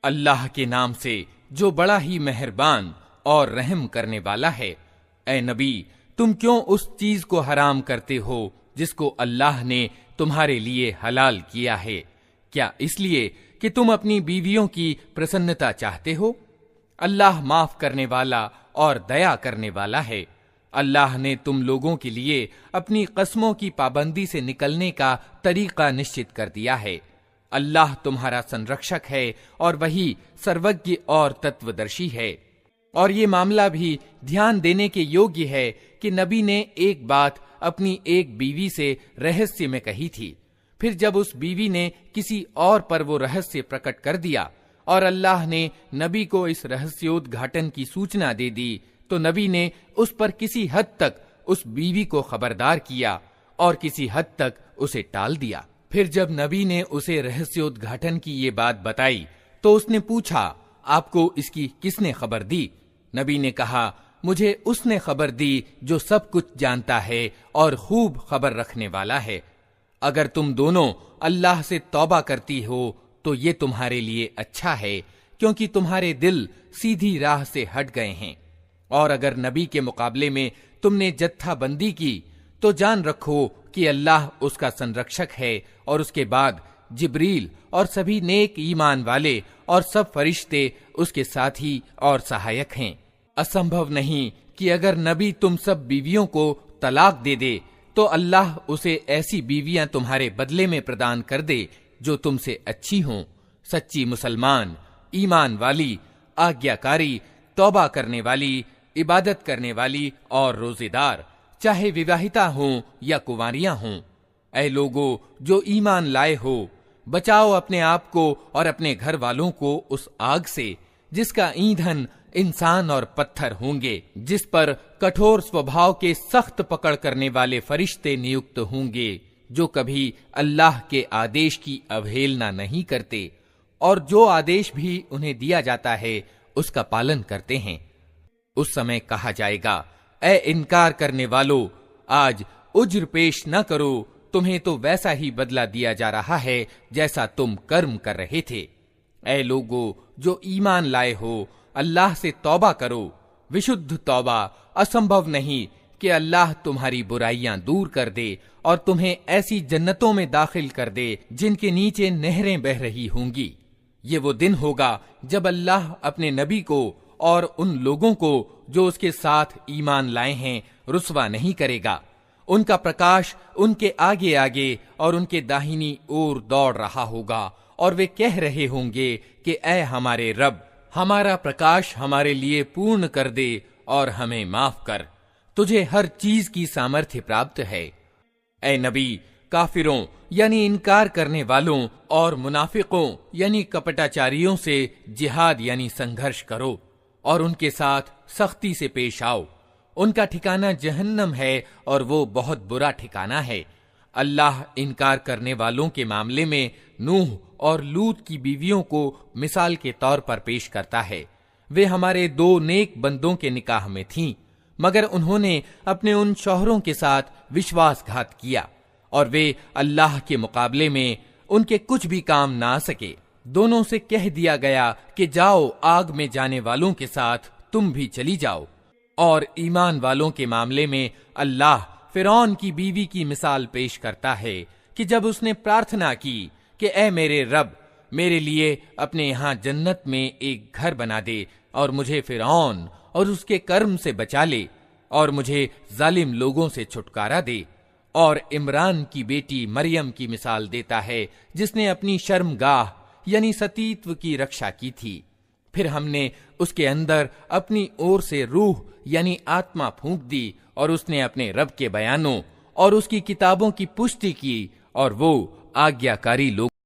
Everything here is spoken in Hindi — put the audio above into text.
अल्लाह के नाम से जो बड़ा ही मेहरबान और रहम करने वाला है। ए नबी, तुम क्यों उस चीज को हराम करते हो जिसको अल्लाह ने तुम्हारे लिए हलाल किया है? क्या इसलिए कि तुम अपनी बीवियों की प्रसन्नता चाहते हो? अल्लाह माफ करने वाला और दया करने वाला है। अल्लाह ने तुम लोगों के लिए अपनी कस्मों की पाबंदी से निकलने का तरीका निश्चित कर दिया है। अल्लाह तुम्हारा संरक्षक है और वही सर्वज्ञ और तत्वदर्शी है। और ये मामला भी ध्यान देने के योग्य है कि नबी ने एक बात अपनी एक बीवी से रहस्य में कही थी, फिर जब उस बीवी ने किसी और पर वो रहस्य प्रकट कर दिया और अल्लाह ने नबी को इस रहस्योद्घाटन की सूचना दे दी, तो नबी ने उस पर किसी हद तक उस बीवी को खबरदार किया और किसी हद तक उसे टाल दिया। फिर जब नबी ने उसे रहस्योद्घाटन की ये बात बताई तो उसने पूछा, आपको इसकी किसने खबर दी? नबी ने कहा, मुझे उसने खबर दी जो सब कुछ जानता है और खूब खबर रखने वाला है। अगर तुम दोनों अल्लाह से तौबा करती हो तो ये तुम्हारे लिए अच्छा है, क्योंकि तुम्हारे दिल सीधी राह से हट गए हैं। और अगर नबी के मुकाबले में तुमने जत्थाबंदी की तो जान रखो कि अल्लाह उसका संरक्षक है और उसके बाद जिब्रील और सभी नेक ईमान वाले और सब फरिश्ते उसके साथी और सहायक हैं। असंभव नहीं कि अगर नबी तुम सब बीवियों को तलाक दे दे तो अल्लाह उसे ऐसी बीवियां तुम्हारे बदले में प्रदान कर दे जो तुमसे अच्छी हों, सच्ची मुसलमान, ईमान वाली, आज्ञाकारी, तौबा करने वाली, इबादत करने वाली और रोजेदार, चाहे विवाहिता हों या कुंवारियां हों। ऐ लोगों जो ईमान लाए हो, बचाओ अपने आप को और अपने घर वालों को उस आग से जिसका ईंधन इंसान और पत्थर होंगे, जिस पर कठोर स्वभाव के सख्त पकड़ करने वाले फरिश्ते नियुक्त होंगे, जो कभी अल्लाह के आदेश की अवहेलना नहीं करते और जो आदेश भी उन्हें दिया जाता है उसका पालन करते हैं। उस समय कहा जाएगा, ऐ इनकार करने वालों, आज उज्र पेश न करो, तुम्हें तो वैसा ही बदला दिया जा रहा है जैसा तुम कर्म कर रहे थे। ऐ लोगों जो ईमान लाए हो, अल्लाह से तौबा करो, विशुद्ध तौबा। असंभव नहीं कि अल्लाह तुम्हारी बुराइयां दूर कर दे और तुम्हें ऐसी जन्नतों में दाखिल कर दे जिनके नीचे नहरें बह रही होंगी। ये वो दिन होगा जब अल्लाह अपने नबी को और उन लोगों को जो उसके साथ ईमान लाए हैं रुस्वा नहीं करेगा। उनका प्रकाश उनके आगे आगे और उनके दाहिनी ओर दौड़ रहा होगा और वे कह रहे होंगे कि ऐ हमारे रब, हमारा प्रकाश हमारे लिए पूर्ण कर दे और हमें माफ कर। तुझे हर चीज की सामर्थ्य प्राप्त है। ऐ नबी, काफिरों यानी इनकार करने वालों और मुनाफिकों यानी कपटाचारियों से जिहाद यानी संघर्ष करो और उनके साथ सख्ती से पेश आओ। उनका ठिकाना जहन्नम है और वो बहुत बुरा ठिकाना है। अल्लाह इनकार करने वालों के मामले में नूह और लूत की बीवियों को मिसाल के तौर पर पेश करता है। वे हमारे दो नेक बंदों के निकाह में थीं, मगर उन्होंने अपने उन शौहरों के साथ विश्वासघात किया और वे अल्लाह के मुकाबले में उनके कुछ भी काम ना आ सके। दोनों से कह दिया गया कि जाओ, आग में जाने वालों के साथ तुम भी चली जाओ। और ईमान वालों के मामले में अल्लाह फिरौन की बीवी की मिसाल पेश करता है कि जब उसने प्रार्थना की कि ऐ मेरे रब, मेरे लिए अपने यहाँ जन्नत में एक घर बना दे और मुझे फिरौन और उसके कर्म से बचा ले और मुझे जालिम लोगों से छुटकारा दे। और इमरान की बेटी मरियम की मिसाल देता है जिसने अपनी शर्मगाह यानी सतीत्व की रक्षा की थी। फिर हमने उसके अंदर अपनी ओर से रूह यानी आत्मा फूंक दी और उसने अपने रब के बयानों और उसकी किताबों की पुष्टि की और वो आज्ञाकारी लोग